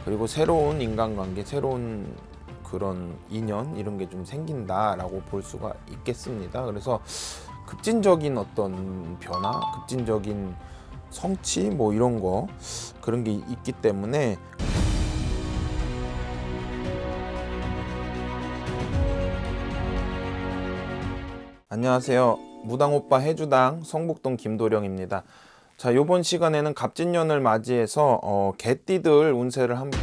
그리고 새로운 인간관계, 새로운 그런 인연 이런 게 좀 생긴다라고 볼 수가 있겠습니다. 그래서 급진적인 어떤 변화, 급진적인 성취 뭐 이런 거 그런 게 있기 때문에 안녕하세요. 무당오빠 해주당 성북동 김도령입니다. 자, 요번 시간에는 갑진년을 맞이해서 개띠들 운세를 한번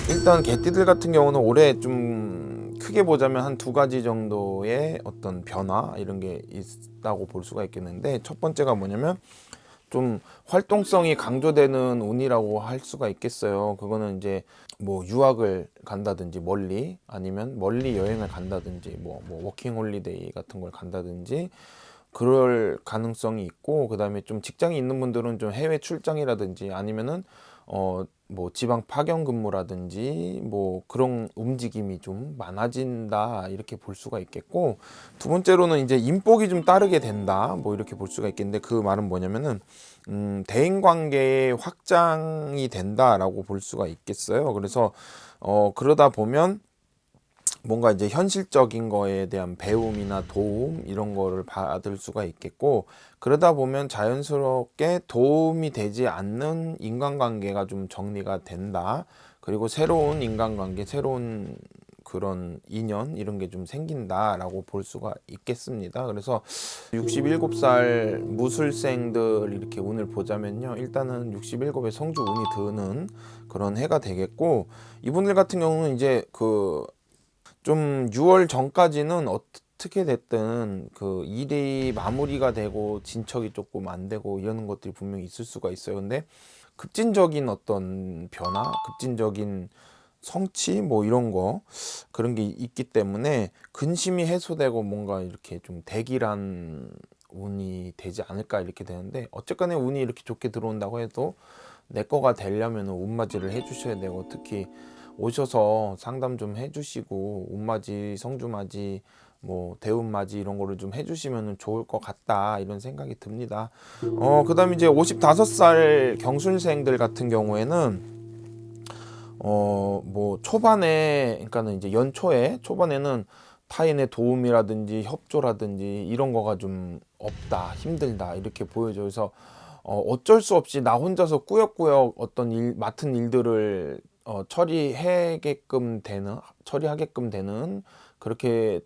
일단 개띠들 같은 경우는 올해 좀 크게 보자면 한 두 가지 정도의 어떤 변화 이런 게 있다고 볼 수가 있겠는데, 첫 번째가 뭐냐면 좀 활동성이 강조되는 운이라고 할 수가 있겠어요. 그거는 이제 뭐 유학을 간다든지 멀리, 아니면 멀리 여행을 간다든지 뭐 워킹 홀리데이 같은 걸 간다든지 그럴 가능성이 있고, 그 다음에 좀 직장이 있는 분들은 좀 해외 출장이라든지 아니면은 뭐 지방 파견 근무라든지 뭐 그런 움직임이 좀 많아진다 이렇게 볼 수가 있겠고, 두 번째로는 이제 인복이 좀 따르게 된다 뭐 이렇게 볼 수가 있겠는데, 그 말은 뭐냐면은 대인 관계의 확장이 된다라고 볼 수가 있겠어요. 그래서 그러다 보면 뭔가 이제 현실적인 거에 대한 배움이나 도움 이런 거를 받을 수가 있겠고, 그러다 보면 자연스럽게 도움이 되지 않는 인간관계가 좀 정리가 된다. 그리고 새로운 인간관계, 새로운 그런 인연 이런 게 좀 생긴다라고 볼 수가 있겠습니다. 그래서 67살 무술생들 이렇게 운을 보자면요, 일단은 67의 성주 운이 드는 그런 해가 되겠고, 이분들 같은 경우는 이제 좀 6월 전까지는 어떻게 됐든 그 일이 마무리가 되고 진척이 조금 안 되고 이러는 것들이 분명히 있을 수가 있어요. 근데 급진적인 어떤 변화, 급진적인 성취 뭐 이런 거 그런 게 있기 때문에 근심이 해소되고 뭔가 이렇게 좀 대기란 운이 되지 않을까 이렇게 되는데, 어쨌거나 운이 이렇게 좋게 들어온다고 해도 내 거가 되려면 운맞이를 해주셔야 되고, 특히 오셔서 상담 좀 해주시고 운맞이, 성주맞이, 뭐 대운맞이 이런 거를 좀 해주시면 좋을 것 같다 이런 생각이 듭니다. 그다음에 이제 55살 경술생들 같은 경우에는 뭐 초반에, 그러니까는 이제 연초에 초반에는 타인의 도움이라든지 협조라든지 이런 거가 좀 없다, 힘들다 이렇게 보여져요. 그래서 어쩔 수 없이 나 혼자서 꾸역꾸역 어떤 맡은 일들을 처리하게끔 되는 그렇게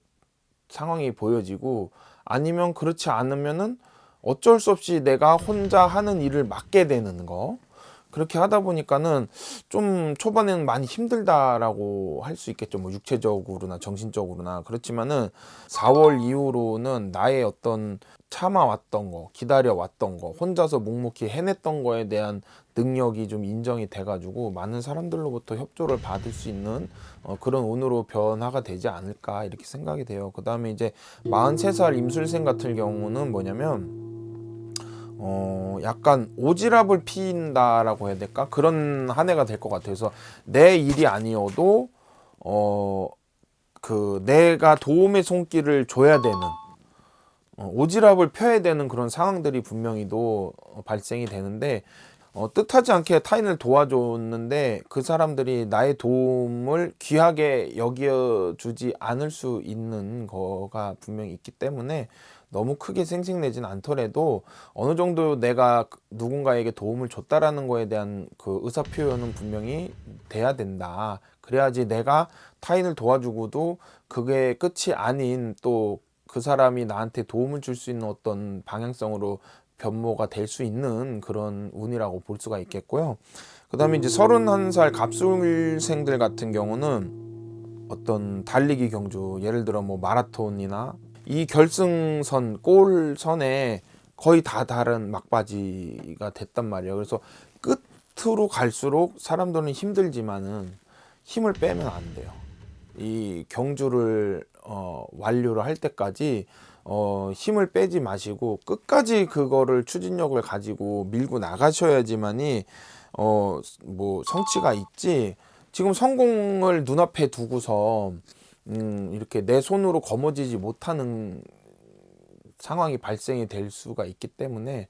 상황이 보여지고, 아니면 그렇지 않으면은 어쩔 수 없이 내가 혼자 하는 일을 맡게 되는 거, 그렇게 하다 보니까는 좀 초반에는 많이 힘들다라고 할 수 있겠죠. 뭐 육체적으로나 정신적으로나. 그렇지만은 4월 이후로는 나의 어떤 참아왔던 거, 기다려왔던 거, 혼자서 묵묵히 해냈던 거에 대한 능력이 좀 인정이 돼가지고 많은 사람들로부터 협조를 받을 수 있는 그런 운으로 변화가 되지 않을까 이렇게 생각이 돼요. 그 다음에 이제 43살 임술생 같은 경우는 뭐냐면 약간 오지랖을 피인다라고 해야 될까? 그런 한 해가 될 것 같아요. 그래서 내 일이 아니어도 내가 도움의 손길을 줘야 되는, 오지랖을 펴야 되는 그런 상황들이 분명히 또 발생이 되는데, 뜻하지 않게 타인을 도와줬는데 그 사람들이 나의 도움을 귀하게 여겨주지 않을 수 있는 거가 분명히 있기 때문에, 너무 크게 생색내진 않더라도 어느 정도 내가 누군가에게 도움을 줬다라는 거에 대한 그 의사 표현은 분명히 돼야 된다. 그래야지 내가 타인을 도와주고도 그게 끝이 아닌, 또 그 사람이 나한테 도움을 줄 수 있는 어떤 방향성으로 변모가 될 수 있는 그런 운이라고 볼 수가 있겠고요. 그 다음에 이제 31살 갑술생들 같은 경우는 어떤 달리기 경주, 예를 들어 뭐 마라톤이나 이 결승선, 골선에 거의 다 다른 막바지가 됐단 말이에요. 그래서 끝으로 갈수록 사람들은 힘들지만은 힘을 빼면 안 돼요. 이 경주를 완료를 할 때까지 힘을 빼지 마시고 끝까지 그거를 추진력을 가지고 밀고 나가셔야지만이 뭐 성취가 있지, 지금 성공을 눈앞에 두고서 이렇게 내 손으로 거머쥐지 못하는 상황이 발생이 될 수가 있기 때문에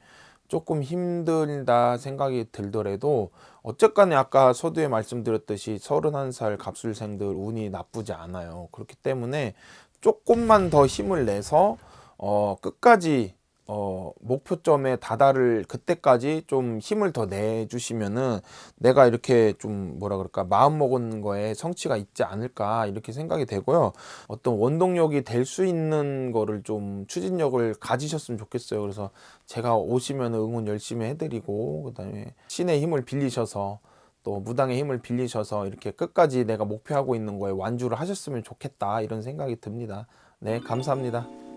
조금 힘들다 생각이 들더라도 어쨌거나 아까 서두에 말씀드렸듯이 31살 갑술생들 운이 나쁘지 않아요. 그렇기 때문에 조금만 더 힘을 내서 끝까지 목표점에 다다를 그때까지 좀 힘을 더 내주시면은 내가 이렇게 좀 뭐라 그럴까 마음 먹은 거에 성취가 있지 않을까 이렇게 생각이 되고요. 어떤 원동력이 될 수 있는 거를 좀 추진력을 가지셨으면 좋겠어요. 그래서 제가 오시면 응원 열심히 해드리고 그다음에 신의 힘을 빌리셔서 또 무당의 힘을 빌리셔서 이렇게 끝까지 내가 목표하고 있는 거에 완주를 하셨으면 좋겠다 이런 생각이 듭니다. 네, 감사합니다.